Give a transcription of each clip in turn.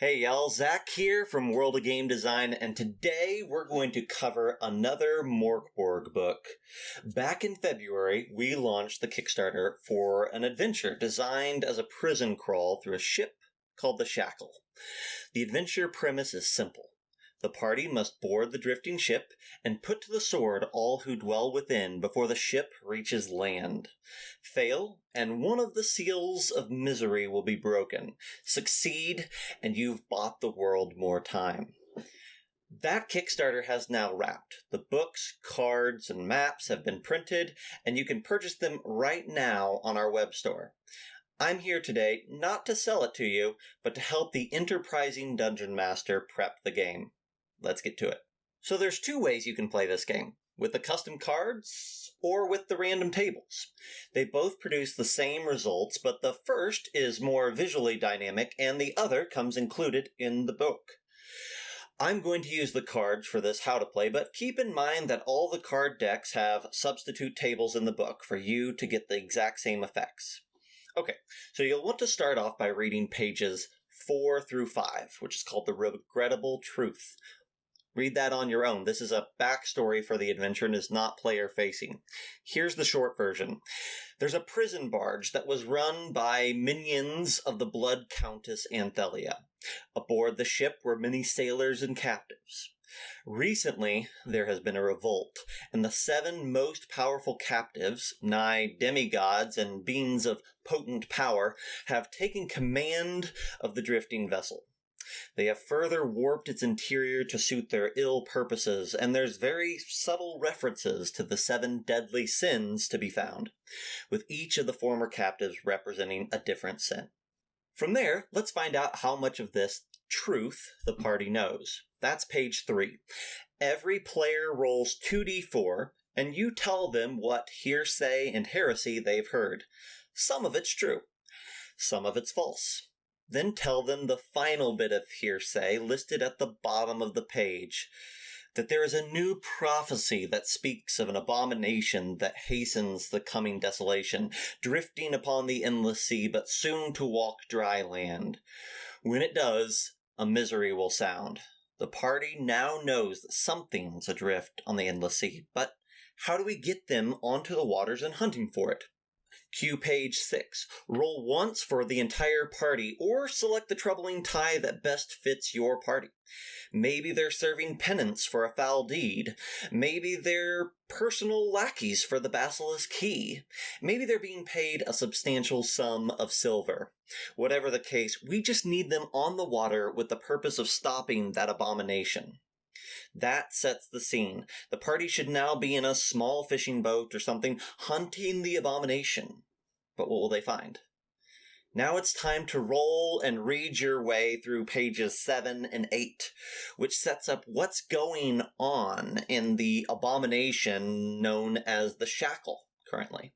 Hey y'all, Zach here from World of Game Design, and today we're going to cover another Mork Borg book. Back in February, we launched the Kickstarter for an adventure designed as a prison crawl through a ship called the Schackel. The adventure premise is simple. The party must board the drifting ship and put to the sword all who dwell within before the ship reaches land. Fail, and one of the seals of misery will be broken. Succeed, and you've bought the world more time. That Kickstarter has now wrapped. The books, cards, and maps have been printed, and you can purchase them right now on our web store. I'm here today not to sell it to you, but to help the enterprising dungeon master prep the game. Let's get to it. So there's two ways you can play this game, with the custom cards or with the random tables. They both produce the same results, but the first is more visually dynamic and the other comes included in the book. I'm going to use the cards for this how to play, but keep in mind that all the card decks have substitute tables in the book for you to get the exact same effects. Okay, so you'll want to start off by reading pages 4 through 5, which is called The Regrettable Truth. Read that on your own. This is a backstory for the adventure and is not player-facing. Here's the short version. There's a prison barge that was run by minions of the Blood Countess Anthelia. Aboard the ship were many sailors and captives. Recently, there has been a revolt, and the 7 most powerful captives, nigh demigods and beings of potent power, have taken command of the drifting vessel. They have further warped its interior to suit their ill purposes, and there's very subtle references to the 7 deadly sins to be found, with each of the former captives representing a different sin. From there, let's find out how much of this truth the party knows. That's page 3. Every player rolls 2d4, and you tell them what hearsay and heresy they've heard. Some of it's true. Some of it's false. Then tell them the final bit of hearsay listed at the bottom of the page, that there is a new prophecy that speaks of an abomination that hastens the coming desolation, drifting upon the endless sea, but soon to walk dry land. When it does, a misery will sound. The party now knows that something's adrift on the endless sea, but how do we get them onto the waters and hunting for it? Cue page 6. Roll once for the entire party, or select the troubling tie that best fits your party. Maybe they're serving penance for a foul deed. Maybe they're personal lackeys for the basilisk key. Maybe they're being paid a substantial sum of silver. Whatever the case, we just need them on the water with the purpose of stopping that abomination. That sets the scene. The party should now be in a small fishing boat or something, hunting the abomination. But what will they find? Now it's time to roll and read your way through pages 7 and 8, which sets up what's going on in the abomination known as the Schackel currently.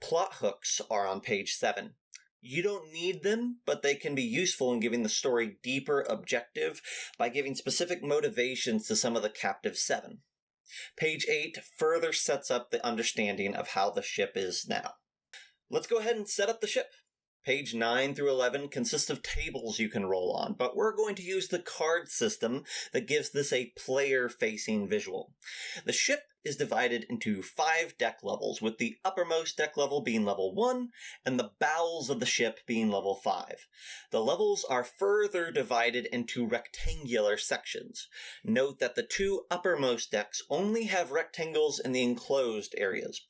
Plot hooks are on page 7. You don't need them, but they can be useful in giving the story deeper objective by giving specific motivations to some of the captive 7. Page 8 further sets up the understanding of how the ship is now. Let's go ahead and set up the ship. Page 9 through 11 consist of tables you can roll on, but we're going to use the card system that gives this a player-facing visual. The ship is divided into 5 deck levels, with the uppermost deck level being level 1, and the bowels of the ship being level 5. The levels are further divided into rectangular sections. Note that the 2 uppermost decks only have rectangles in the enclosed areas.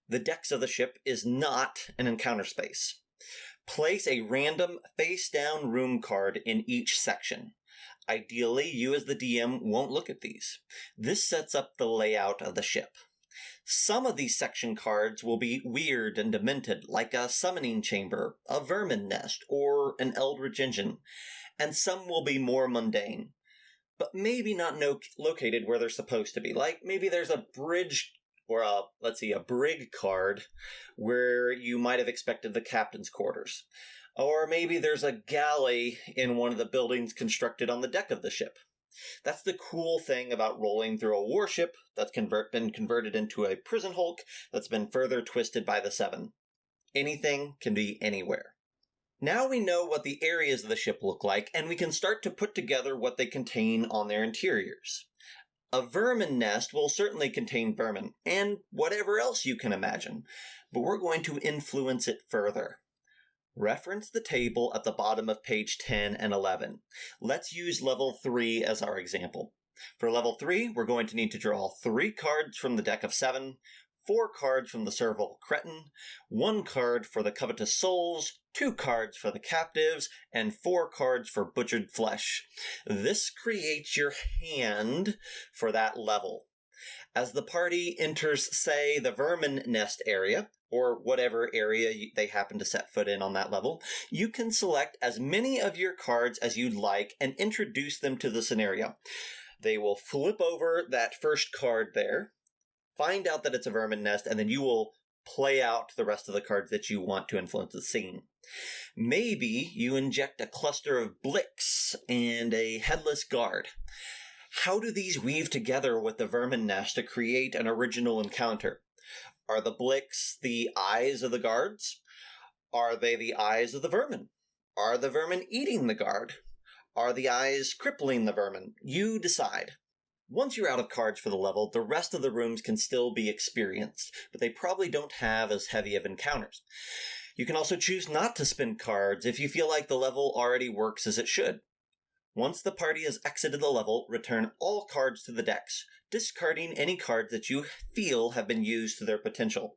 The decks of the ship is not an encounter space. Place a random face-down room card in each section. Ideally, you as the DM won't look at these. This sets up the layout of the ship. Some of these section cards will be weird and demented, like a summoning chamber, a vermin nest, or an eldritch engine, and some will be more mundane, but maybe not located where they're supposed to be. Like maybe there's a bridge or a brig card where you might have expected the captain's quarters. Or maybe there's a galley in one of the buildings constructed on the deck of the ship. That's the cool thing about rolling through a warship that's been converted into a prison hulk that's been further twisted by the 7. Anything can be anywhere. Now we know what the areas of the ship look like, and we can start to put together what they contain on their interiors. A vermin nest will certainly contain vermin, and whatever else you can imagine, but we're going to influence it further. Reference the table at the bottom of page 10 and 11. Let's use level 3 as our example. For level 3, we're going to need to draw 3 cards from the deck of 7, 4 cards from the Servile Cretin, 1 card for the Covetous Souls, 2 cards for the Captives, and 4 cards for Butchered Flesh. This creates your hand for that level. As the party enters, say, the Vermin Nest area, or whatever area they happen to set foot in on that level, you can select as many of your cards as you'd like and introduce them to the scenario. They will flip over that first card there, find out that it's a vermin nest, and then you will play out the rest of the cards that you want to influence the scene. Maybe you inject a cluster of Blicks and a headless guard. How do these weave together with the vermin nest to create an original encounter? Are the Blicks the eyes of the guards? Are they the eyes of the vermin? Are the vermin eating the guard? Are the eyes crippling the vermin? You decide. Once you're out of cards for the level, the rest of the rooms can still be experienced, but they probably don't have as heavy of encounters. You can also choose not to spend cards if you feel like the level already works as it should. Once the party has exited the level, return all cards to the decks, discarding any cards that you feel have been used to their potential.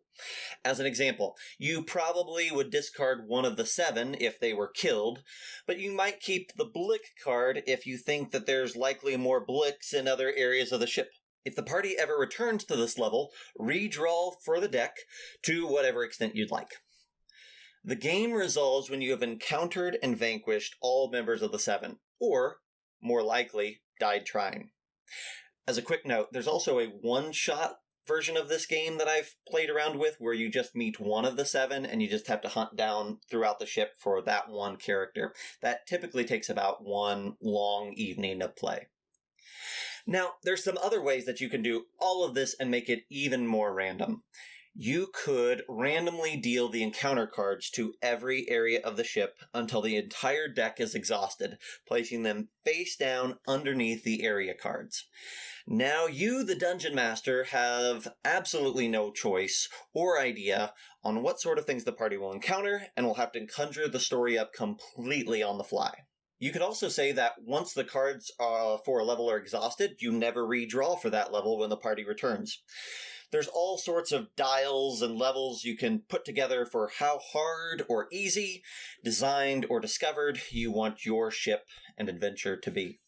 As an example, you probably would discard one of the 7 if they were killed, but you might keep the Blick card if you think that there's likely more Blicks in other areas of the ship. If the party ever returns to this level, redraw for the deck to whatever extent you'd like. The game resolves when you have encountered and vanquished all members of the 7, or, more likely, died trying. As a quick note, there's also a one-shot version of this game that I've played around with where you just meet one of the 7 and you just have to hunt down throughout the ship for that one character. That typically takes about one long evening of play. Now, there's some other ways that you can do all of this and make it even more random. You could randomly deal the encounter cards to every area of the ship until the entire deck is exhausted, placing them face down underneath the area cards. Now you, the Dungeon Master, have absolutely no choice or idea on what sort of things the party will encounter, and will have to conjure the story up completely on the fly. You could also say that once the cards for a level are exhausted, you never redraw for that level when the party returns. There's all sorts of dials and levels you can put together for how hard or easy, designed or discovered you want your ship and adventure to be.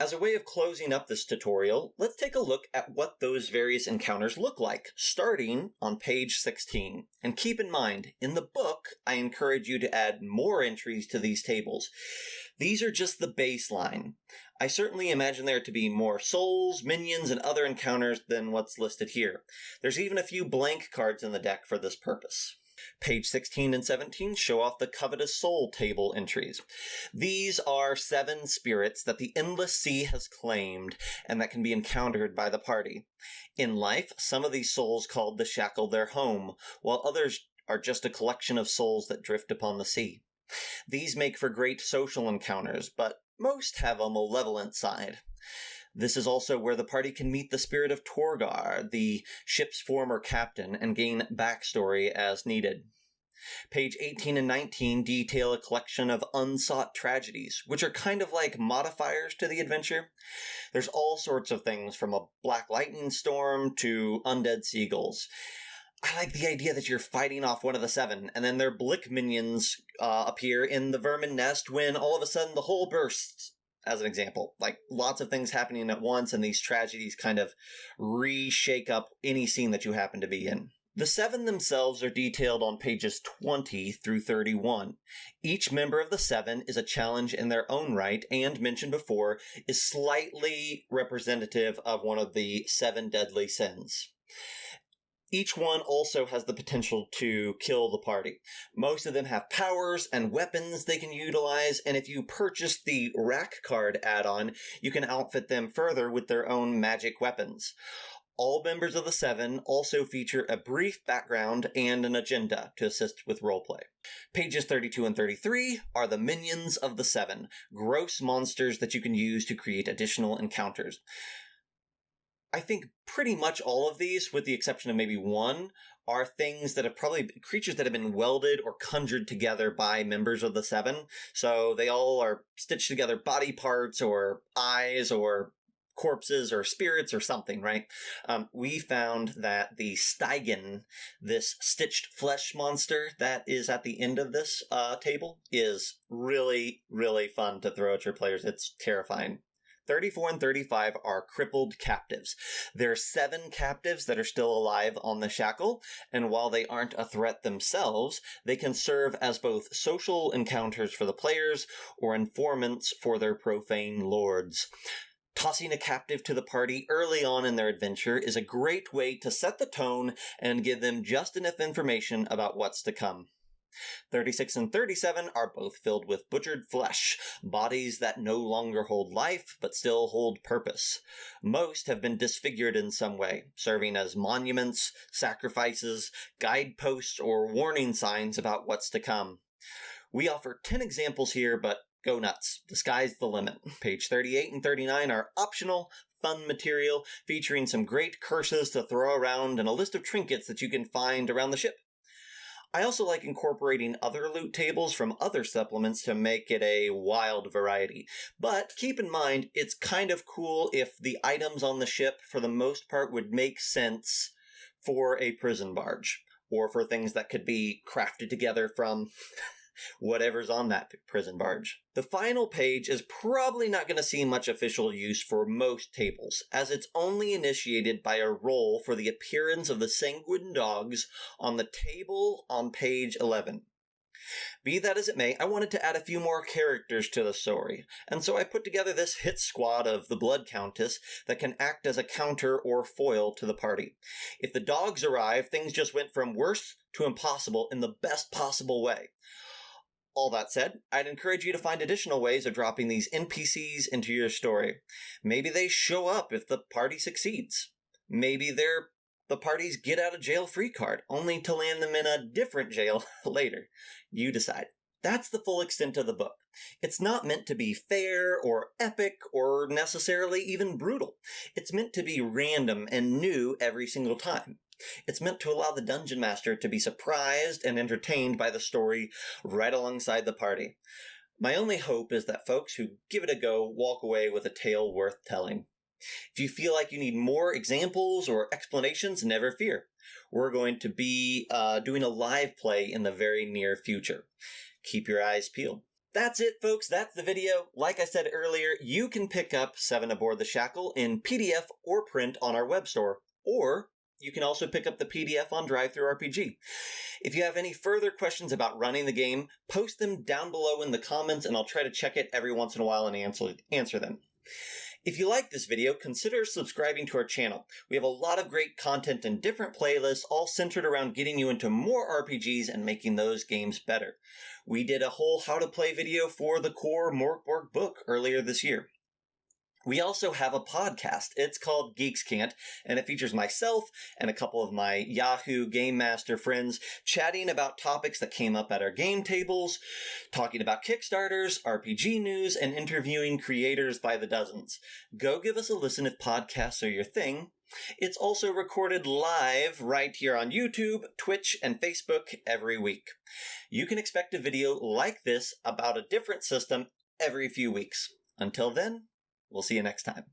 As a way of closing up this tutorial, let's take a look at what those various encounters look like, starting on page 16. And keep in mind, in the book, I encourage you to add more entries to these tables. These are just the baseline. I certainly imagine there to be more souls, minions, and other encounters than what's listed here. There's even a few blank cards in the deck for this purpose. Page 16 and 17 show off the Covetous Soul table entries. These are 7 spirits that the Endless Sea has claimed and that can be encountered by the party. In life, some of these souls called the Schackel their home, while others are just a collection of souls that drift upon the sea. These make for great social encounters, but most have a malevolent side. This is also where the party can meet the spirit of Torgar, the ship's former captain, and gain backstory as needed. Page 18 and 19 detail a collection of unsought tragedies, which are kind of like modifiers to the adventure. There's all sorts of things, from a black lightning storm to undead seagulls. I like the idea that you're fighting off one of the 7, and then their Blick minions appear in the vermin nest when all of a sudden the hole bursts. As an example, like lots of things happening at once, and these tragedies kind of reshake up any scene that you happen to be in. The 7 themselves are detailed on pages 20 through 31. Each member of the 7 is a challenge in their own right, and, mentioned before, is slightly representative of one of the 7 deadly sins. Each one also has the potential to kill the party. Most of them have powers and weapons they can utilize, and if you purchase the Rack card add-on, you can outfit them further with their own magic weapons. All members of the Seven also feature a brief background and an agenda to assist with roleplay. Pages 32 and 33 are the minions of the Seven, gross monsters that you can use to create additional encounters. I think pretty much all of these, with the exception of maybe one, are things that have probably creatures that have been welded or conjured together by members of the Seven. So they all are stitched together body parts or eyes or corpses or spirits or something, right? We found that the Steigen, this stitched flesh monster that is at the end of this table, is really, really fun to throw at your players. It's terrifying. 34 and 35 are crippled captives. There are 7 captives that are still alive on the Schackel, and while they aren't a threat themselves, they can serve as both social encounters for the players or informants for their profane lords. Tossing a captive to the party early on in their adventure is a great way to set the tone and give them just enough information about what's to come. 36 and 37 are both filled with butchered flesh, bodies that no longer hold life but still hold purpose. Most have been disfigured in some way, serving as monuments, sacrifices, guideposts, or warning signs about what's to come. We offer 10 examples here, but go nuts. The sky's the limit. Page 38 and 39 are optional, fun material, featuring some great curses to throw around and a list of trinkets that you can find around the ship. I also like incorporating other loot tables from other supplements to make it a wild variety. But keep in mind, it's kind of cool if the items on the ship, for the most part, would make sense for a prison barge, or for things that could be crafted together from whatever's on that prison barge. The final page is probably not going to see much official use for most tables, as it's only initiated by a roll for the appearance of the sanguine dogs on the table on page 11. Be that as it may, I wanted to add a few more characters to the story, and so I put together this hit squad of the Blood Countess that can act as a counter or foil to the party. If the dogs arrive, things just went from worse to impossible in the best possible way. All that said, I'd encourage you to find additional ways of dropping these NPCs into your story. Maybe they show up if the party succeeds. Maybe they're the party's get-out-of-jail-free card, only to land them in a different jail later. You decide. That's the full extent of the book. It's not meant to be fair or epic or necessarily even brutal. It's meant to be random and new every single time. It's meant to allow the Dungeon Master to be surprised and entertained by the story right alongside the party. My only hope is that folks who give it a go walk away with a tale worth telling. If you feel like you need more examples or explanations, never fear. We're going to be doing a live play in the very near future. Keep your eyes peeled. That's it, folks. That's the video. Like I said earlier, you can pick up 7 Aboard the Schackel in PDF or print on our web store, or you can also pick up the PDF on DriveThruRPG. If you have any further questions about running the game, post them down below in the comments and I'll try to check it every once in a while and answer them. If you like this video, consider subscribing to our channel. We have a lot of great content and different playlists, all centered around getting you into more RPGs and making those games better. We did a whole how to play video for the core Mork Borg book earlier this year. We also have a podcast. It's called Geeks Can't, and it features myself and a couple of my Yahoo Game Master friends chatting about topics that came up at our game tables, talking about Kickstarters, RPG news, and interviewing creators by the dozens. Go give us a listen if podcasts are your thing. It's also recorded live right here on YouTube, Twitch, and Facebook every week. You can expect a video like this about a different system every few weeks. Until then, we'll see you next time.